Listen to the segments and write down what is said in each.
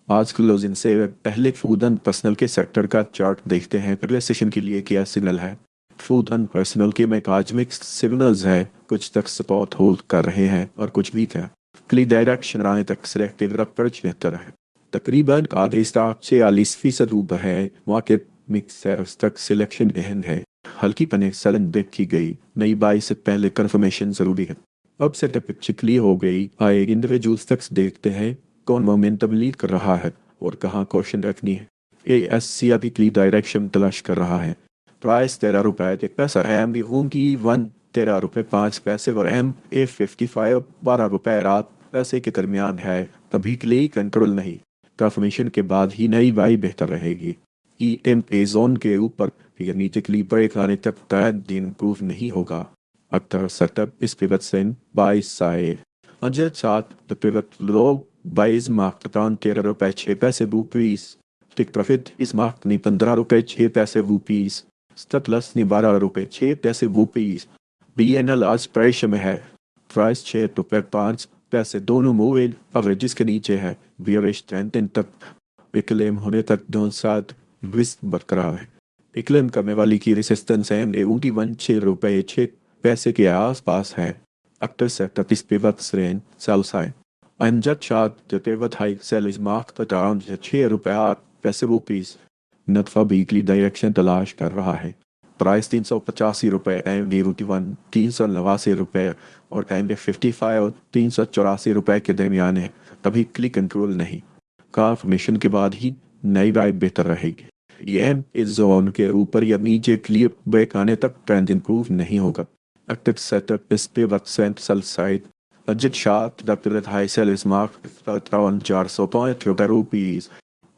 आज क्लोजिंग से पहले फूड एंड पर्सनल के सेक्टर का चार्ट देखते हैं। अगले सेशन के लिए क्या सिग्नल है? फूड एंड पर्सनल के में आज मिक्स्ड सिग्नल्स है। कुछ तक सपोर्ट होल्ड कर रहे हैं और कुछ वीक है। क्ली डायरेक्शन आने तक सिलेक्टिव अप्रोच बेहतर है। तकरीबन आधे स्टॉक 46% ऊपर है। मार्केट मिक्स है, उस तक सिलेक्शन अहम है। हल्की पने सलन देख की गई। नई बाई से पहले कंफर्मेशन जरूरी है। अब सेटअप क्लियर हो गई। आए इंडिविजुअल्स तक देखते हैं कौन मोमेंटम लीड कर रहा है और कहाँ क्वेश्चन रखनी है। ASC अभी क्लियर डायरेक्शन तलाश कर रहा है। प्राइस 13 रुपए एक पैसा। एम बी होम की 13 रुपए 5 पैसे और MA55 12 रुपए रात पैसे के दरमियान है। तभी के लिए कंट्रोल नहीं। कंफर्मेशन के बाद ही नई बाई बेहतर रहेगी। EMA जोन के ऊपर या नीचे के लिए ब्रेक आने तक ट्रेंड इम्प्रूव नहीं होगा। अक्सर सेटअप इस पिवट से बाई साइड अजय सात द पिवट लो बाईस मार्क टाउन 13 रुपए 6 पैसे रुपीस। टिक प्रॉफिट इस मार्क ने 15 रुपए 6 पैसे रुपीस। स्टेटलस ने 12 रुपए 6 पैसे रुपीस। BNL आज प्राइस में है। प्राइस 6 रुपए 5 पैसे दोनों मूविंग एवरेजेस के नीचे है। बियरिश ट्रेंड तक विक्लेम होने तक दोनों साथ रिस्क बरकरार है। विक्लेम करने वाली की रेसिस्टेंस है उनकी 6 रुपए 6 पैसे के आसपास है। Actor sector is pivot range sell sign. I'm just shot the pivot high sell is marked around 6 रुपए 8 पैसे रुपीस। नतफा वीकली डायरेक्शन तलाश कर रहा है। प्राइस 385 रुपए MD1 389 रुपए और MD55 384 रुपए के दरमियान है। तभी क्लिक कंट्रोल नहीं। कंफर्मेशन के बाद ही नई बाय बेहतर रहेगी। ये इस जोन के ऊपर या नीचे क्लियर ब्रेक आने तक ट्रेंड इंप्रूव नहीं होगा। Active setup is pivot central side. Legit shot the pivot high sell is marked around 400 rupees.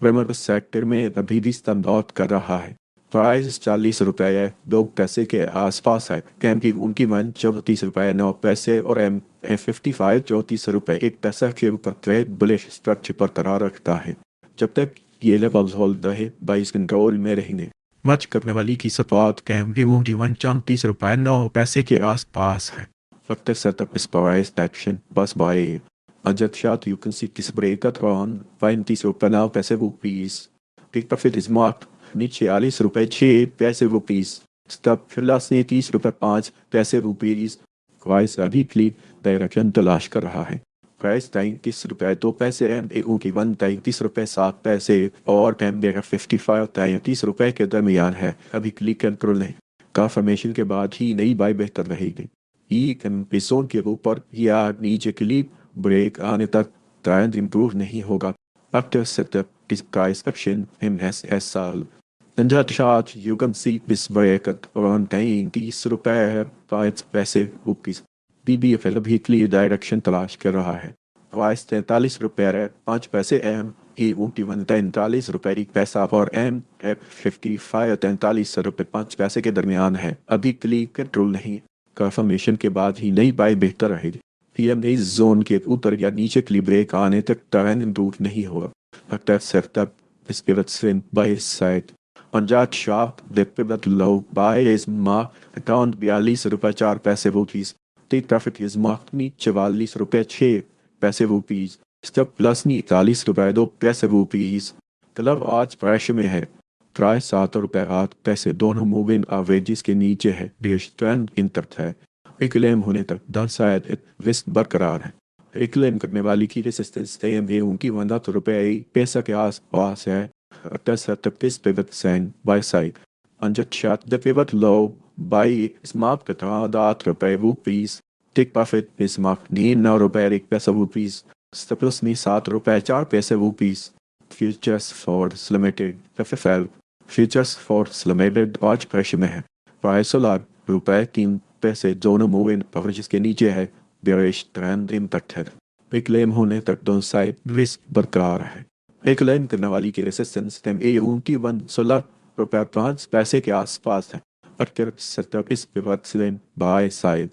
रेमर सेक्टर में अभी भी स्तंभ कर रहा है। प्राइस 40 रुपए 2 पैसे के आसपास है। कैम की उनकी मन 34 रुपए 9 पैसे और MA55 34 रुपए 1 पैसा के ऊपर ट्रेड बुलिश स्ट्रक्चर बरकरार रखता है। जब तक ये लेवल्स होल्ड रहे बाइस कंट्रोल में रहेंगे। मच करने वाली की सपोर्ट कैम की उनकी मन 34 रुपए 9 पैसे के आसपास है। Factor setup is polarized action bus by a jet shot. You can see this break at around 20 रुपए 9 पैसे rupees. Take profit is marked नीचे 40 रुपए 6 पैसे रुपीस। स्टॉप फिलहाल से 30 रुपए 5 पैसे रुपीस। प्राइस अभी क्लिक डायरेक्शन तलाश कर रहा है। प्राइस 33 रुपए 2 पैसे MAO की 33 रुपए 7 पैसे और MA55 33 रुपए के दरमियान है। अभी क्लिक कंट्रोल नहीं। कंफर्मेशन के बाद ही नई बाई बेहतर रहेगी। एपिसोड के ऊपर या नीचे क्लिप ब्रेक आने तक ट्रेंड इंप्रूव नहीं होगा। After setup disguise action MSSL. In that shot, you can see this break at around 30 रुपए 5 पैसे रुपीस। BBFL अभी क्लियर डायरेक्शन तलाश कर रहा है। प्राइस 43 रुपए 5 पैसे MA51 43 रुपए 1 पैसा और MF55 43 रुपए 5 पैसे के दरमियान है। अभी क्लियर कंट्रोल नहीं। कंफर्मेशन के बाद ही नई बाई बेहतर रहेगी। PMA जोन के ऊपर या नीचे क्लियर ब्रेक आने तक ट्रेंड इंप्रूव नहीं होगा। Active setup is pivot swing by his side. On that sharp, the pivot low by his mark account 42 रुपए 4 पैसे rupees. Take profit is marked नीचे 44 रुपए 6 पैसे रुपीस। Stop plus 40 रुपए 2 पैसे रुपीस। क्लब आज प्रेशर में है। प्राइस 7 रुपए 8 पैसे दोनों मूविंग एवरेजेस के नीचे है। बेस ट्रेंड इंटरप्ट है। क्लेम होने तक डाउनसाइड रिस्क बरकरार है। क्लेम करने वाली की रेसिस्टेंस है उनकी 15 रुपए 1 पैसा के आसपास है। this pivot sign by side. And just shot the pivot low by is marked at around 8 रुपए rupees. Take profit is marked 9 रुपए 1 पैसा रुपीस। Stop में 7 रुपए 4 पैसे rupees. Futures Force Limited FFL Futures Force Limited आज pressure में है। Price 16 रुपए 3 पैसे दोनों मूविंग एवरेजेस के नीचे है। बेरिश ट्रेंड इंटैक्ट है। क्लेम होने तक दोनों साइड रिस्क बरकरार है। क्लेम करने वाली की रेसिस्टेंस उनकी 16 रुपए 5 पैसे के आसपास है। अटकर सेटअप इस पिवट स्लैम बाय साइड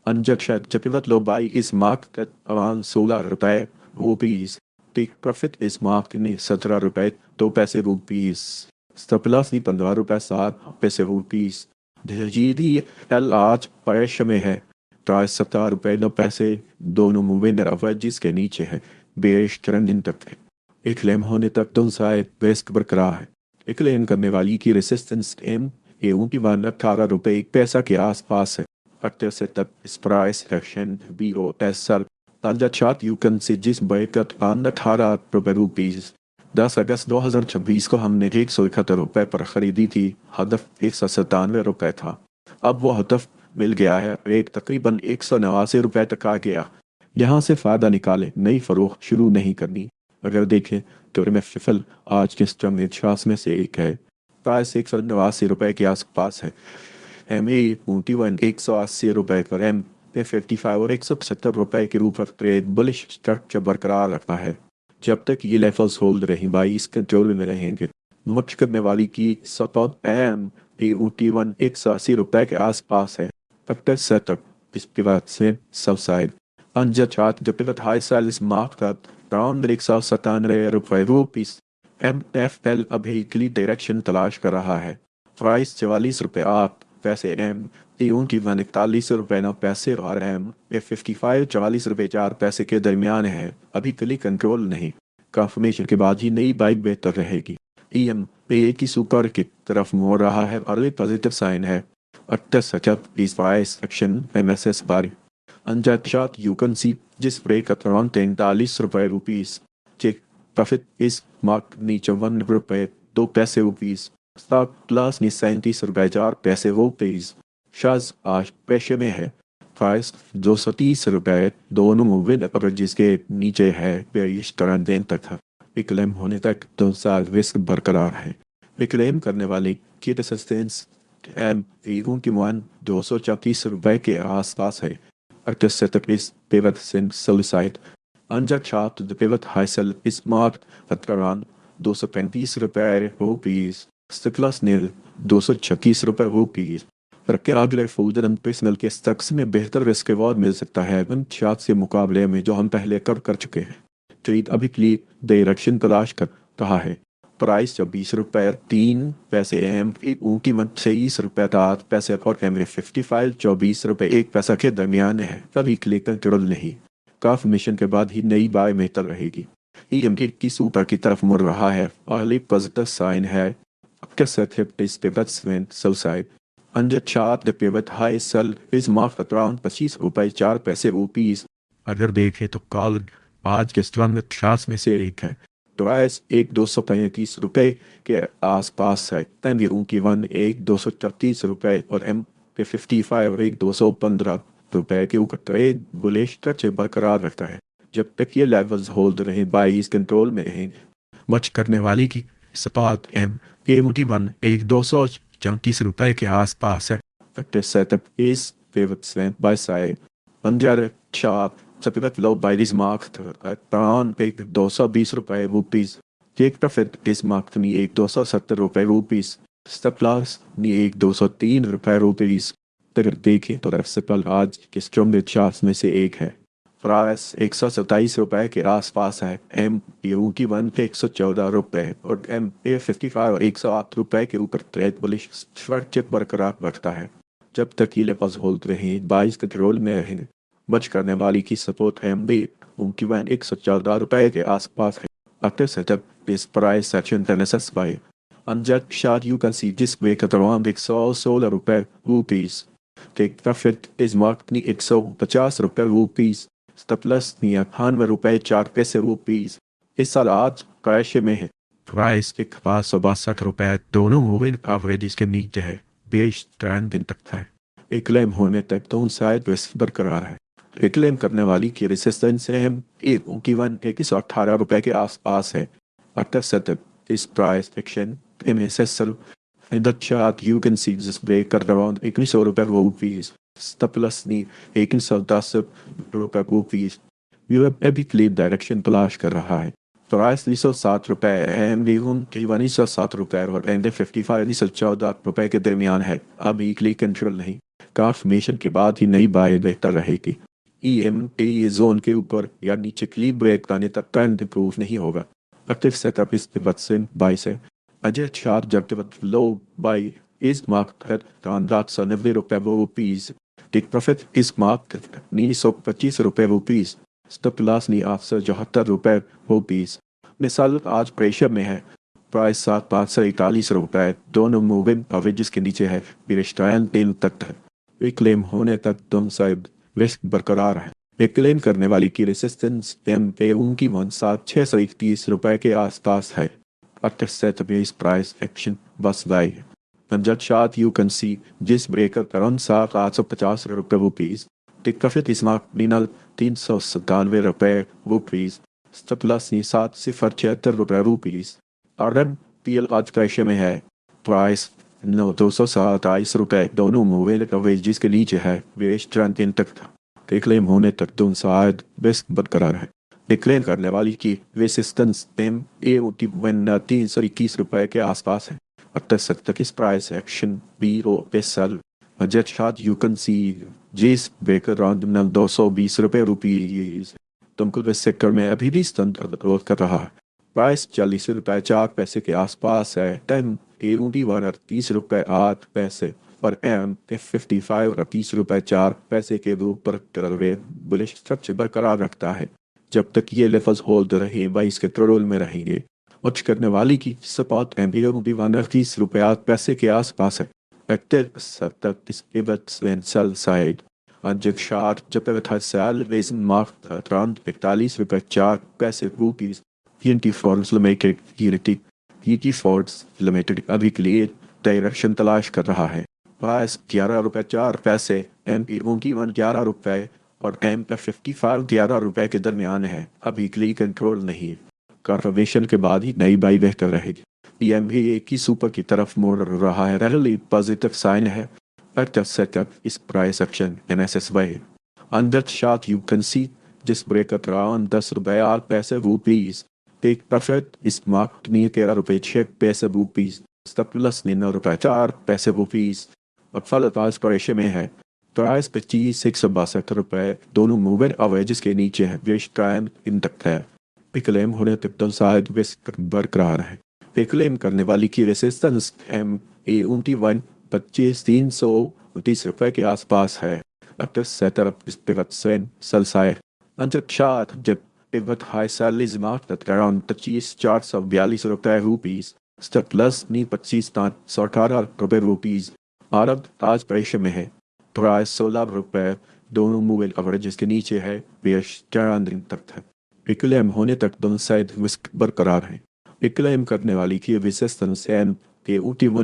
अनजक्शन जब पिवट लो बाय इस मार्क अराउंड 16 रुपए रुपीस। टेक प्रॉफिट इस मार्क ने 17 रुपए 2 पैसे रुपीस। स्टॉपलॉस ने 15 रुपए 7 पैसे रुपीस। GDL आज प्रेशर में है। प्राइस 17 रुपए 9 पैसे दोनों मूविंग एवरेजेस के नीचे है। बेरिश ट्रेंड इंटरप्ट है। एक क्लेम होने तक दोनों रिस्क बरकरार है। एक क्लेम करने वाली की रेसिस्टेंस एम एवं की मान 18 रुपये 1 पैसा के आसपास है। 28 तक इस प्राइस एक्शन बी ओ एस सर ताजा चार्ट यू कैन सी जिस बैकअप आन 18 रुपये रुपीज 10 अगस्त 2026 को हमने 171 रुपये पर खरीदी थी। हदफ 197 रुपये था। अब वो हदफ मिल गया है, रेट तकरीबन 189 रुपये तक आ गया। यहाँ से फायदा निकाले, नई फरोख्त शुरू नहीं करनी। अगर देखें तो फिफल आज के स्टम में 50 में से एक है। प्राइस 189 रुपये के आसपास है। एम ए 180 रुपये पर एम पे 55 और 175 रुपये के ऊपर ट्रेड बुलिश स्ट्रक्चर बरकरार रखा है। जब तक ये लेवल्स होल्ड रहे बाईस कंट्रोल में रहेंगे। मुच करने वाली की सपोर्ट एम ए 180 रुपये के आसपास है। तब तक सेटअप इसके बाद से सब साइड अंजर चार्ट जब तक हाई सेल्स मार्क तक अराउंड 197 रुपये रुपीस। एम एफ एल अभी क्ली डायरेक्शन तलाश कर रहा है। प्राइस 44 रुपये 8 पैसे एम टीओ की 41 रुपये 9 पैसे और एम ए 55 44 रुपये 4 पैसे के दरमियान है। अभी क्ली कंट्रोल नहीं। कंफर्मेशन के बाद ही नई बाइक बेहतर रहेगी। ई एम पे की सुपर की तरफ मोड़ रहा है और पॉजिटिव साइन है। 28 price action M S S बारी अंजर चार्ट यू कैन सी जिस ब्रेक अराउंड 43 रुपये रुपीस। चेक प्रॉफिट इस मार्क नीचे 1 रुपये 2 पैसे रुपीस। स्टॉक क्लास ने 37 रुपये 4 पैसे रुपीस। शाज आज पेशे में है। प्राइस 230 रुपये दोनों मूविंग एवरेजेस के नीचे है। बेरिश करंट दिन तक है। विक्लेम होने तक 2 साल रिस्क बरकरार है। विक्लेम करने वाले की रेसिस्टेंस एम ईगों की मान 234 रुपये के आसपास है। Actus setapis pivot sin suicide. Under chart the pivot high sell is marked at around 235 रुपये रुपीस। स्टिकलस नील 236 रुपये रुपीस। पर क्या अगले फूडर एंड पर्सनल के स्टक्स में बेहतर रिस्क रिवॉर्ड मिल सकता है उन चार्ट से मुकाबले में जो हम पहले कर चुके हैं। ट्रेड अभी के लिए डायरेक्शन तलाश कर रहा है। प्राइस 24 रुपये 3 पैसे एम ऊँकी 23 रुपये 8 पैसे और एम 55 24 रुपये 1 पैसा के दरमियान है। कभी क्लिक कंट्रोल नहीं। कंफर्मेशन के बाद ही नई बाय बेहतर रहेगी। ई एम की सुपर की तरफ मुड़ रहा है और पॉजिटिव साइन है। आपके साथ इस pivot swing suicide under chart the pivot high sell is mark around 25 रुपये 4 पैसे रुपीस। अगर देखें तो कॉल आज के स्ट्रॉन्ग 50 में से एक है। प्राइस 1,235 रुपये के आसपास है। तन उनकी 1,234 रुपये और एम पे 55 और 1,215 रुपये के ऊपर ट्रेड बुलिश स्ट्रक्चर बरकरार रखता है। जब तक ये लेवल्स होल्ड रहे बाईस कंट्रोल में रहेंगे। मच करने वाली की सपाट एम के मुठी 1,234 रुपये के आसपास है। सेटअप इस pivot swing by side Punjab chart Supplement low by this marked around 220 रुपये rupees. Take profit is markedに 1,270 रुपये रुपीस। Stop lossに 1,203 रुपये रुपीस। अगर देखें तो रेफसेपल आज के स्ट्रॉन्ग चार्ट्स में से एक है। प्राइस 127 रुपये के आसपास है। एम यू की 114 रुपये और एम ए 55 और 108 रुपये के ऊपर ट्रेड बुलिश स्ट्रक्चर बरकरार रखता है। जब तक ये लेवल्स होल्ड रहे 22 कंट्रोल में रहेंगे। बच करने वाली की सपोर्ट एम बी उनकी 114 रुपये के आसपास है। After setup is price section NSS by unjust chart you can see this break at around 116 रुपये rupees. Take profit is markedに 150 रुपये रुपीस। Stop lossに 98 रुपये 4 पैसे रुपीस। इस साल आज क्रैश में है। प्राइस 162 रुपये दोनों मूविंग एवरेजेस के नीचे है। बेस ट्रेंड दिन तक है। एक क्लेम होने तक दोनों साइड रिस्क बरकरार है। क्लेम करने वाली की रेसिस्टेंस है एक उनकी 118 रुपये के आसपास है। After setup is price action MSSL in the chart you can see this break at around 100 रुपये रुपीस। Stop loss नी 110 रुपये रुपीस। व्यू अभी क्लिप डायरेक्शन तलाश कर रहा है। प्राइस 360 रुपये एम वीवन की 160 रुपये और एंड 55 114 रुपये के दरमियान है। अभी क्लिक कंट्रोल नहीं। कंफर्मेशन के बाद ही नई बाय बेहतर रहेगी। ई एम ए जोन के ऊपर या नीचे क्लीप ब्रेक आने तक ट्रेंड इंप्रूव नहीं होगा। एक्टिव सेटअप इस तिब्बत बाई से अजय चार जब तिब्बत लो बाई इस मार्क अराउंड 90 रुपये रुपीस। टेक प्रॉफिट इस मार्क 925 रुपये रुपीस। स्टॉप लॉस नी 874 रुपये रुपीस। मिसाल आज प्रेशर में है, प्राइस 7,541 रुपए, दोनों मूविंग एवरेजेस के नीचे है, बिरेस्टायन 3 तक है। रिक्लेम होने तक दोनों साइड रिस्क बरकरार है। रिक्लेम करने वाली की रेसिस्टेंस एम पे उनकी 17,631 रुपए के आसपास है। After set base price action बस बाई है। Amjad Shah you can see जिस ब्रेकर around 7,850 रुपीज, टिक प्रॉफिट इस मार्जिनल 397 रुपए स्टॉप-लॉस 7,076 रुपीज। आरएम पीएल आज कैशे में है, प्राइस 9,227 रुपए, दोनों मूवेल कवरेज के नीचे है, वेश ट्रेंड तक था। क्लेम होने तक दोनों साइड बेस्ट बरकरार है। डिक्लेयर करने वाली की रेसिस्टेंस टेम ए टी 321 रुपए के आसपास है। तक इस प्राइस एक्शन बीरो पेसल बजट शाद यू कैन सी जिस ब्रेकर राउंड 220 रुपए तुमको इस सेक्टर में अभी भी स्टंट ग्रोथ कर रहा है। प्राइस 40 रुपए 4 पैसे के आसपास है। 10 ए 30 रुपए 8 पैसे और एम 55 रुपए 4 पैसे के रूप पर करवे बुलिश स्ट्रक्चर बरकरार रखता है। जब तक ये लेवल्स होल्ड रहे 22 के कंट्रोल में रहेंगे। उच्च करने वाली की सपोर्ट एम 30 रुपए 8 पैसे के आसपास है। एक्टिव तक सेल साइड अंजक शार्ट जब तक सेल वेजन मार्क अराउंड 41 रुपए 4 पैसे रुपीज। यूनिटी फोर्स लिमिटेड अभी के लिए डायरेक्शन तलाश कर रहा है। प्राइस 11 रुपए 4 पैसे, एम पी की 11 रुपए और एम पे 55 रुपए के दरमियान है। अभी के लिए कंट्रोल नहीं। कन्फर्मेशन के बाद ही नई बाई बेहतर रहेगी। पीएम भी एक ही सुपर की तरफ मोड़ रहा है, रैली पॉजिटिव साइन है। सेटअप इस price action NSS by under short you can see जिस ब्रेकअप राउंड 10 रुपए 8 पैसे रुपीज। टेक प्रॉफिट इस मार्क 13 रुपए 6 पैसे रुपीज। स्टॉप-लॉस 9 रुपए 4 पैसे रुपीज और फल पैसे में है। प्राइस 25,162 रुपए, दोनों मूवमेंट एवरेजेस के नीचे है, वेश टाइम इन तक है। क्लेम होने तक दोनों साइड रिस्क बरकरार है। क्लेम करने वाली की रेसिस्टेंस एम ए 25,329 रुपए के आसपास है। आफ्टर सेटअप इस पिवट सेल साइड अंजर शार्ट जब पिवट हाई सैलरीज mark around 25,442 rupees. Stop loss 25,918 rupees. अरब आज पैसे में है। प्राइस 16 रुपए, दोनों मूवेल एवरेजेस के नीचे है, बेश 4 दिन तक है। क्लेम होने तक दोनों साइड रिस्क बरकरार है। क्लेम करने वाली की रेसिस्टेंस एम के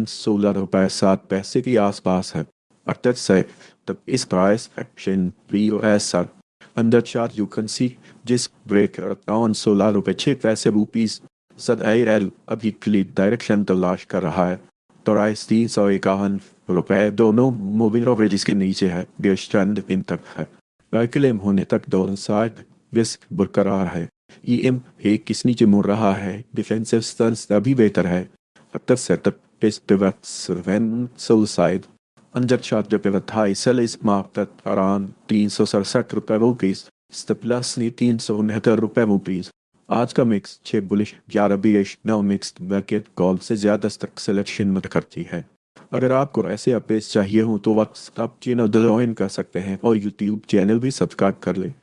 16 रुपए 7 पैसे के आसपास है। अर्थात से तब इस price action POS under chart you can see जिस ब्रेक अराउंड 16 रुपए 6 पैसे रुपीज सद एल अभी के डायरेक्शन तलाश कर रहा है। प्राइस 351 रुपए, दोनों मूविंग एवरेजेस के नीचे है, बेश ट्रेंड इन तक है। क्लेम होने तक दोनों साइड रिस्क बरकरार है। ईएम एक किस नीचे मुड़ रहा है, डिफेंसिव स्टैंस अभी बेहतर है। अतर सेटअप इस पिवट सोल साइड अंजर शार्ट जब pivot high sell is mark around 367 रुपए रुपीज। स्टॉप-लॉस 369 रुपए रुपीज। आज का मिक्स 6 बुलिश 11 बीइश 9 मिक्स्ड मार्केट कॉल से ज्यादा तक सिलेक्शन में करती है। अगर आपको ऐसे अपडेट्स चाहिए हो तो व्हाट्सएप चैनल ज्वाइन कर सकते हैं और यूट्यूब चैनल भी सब्सक्राइब कर लें।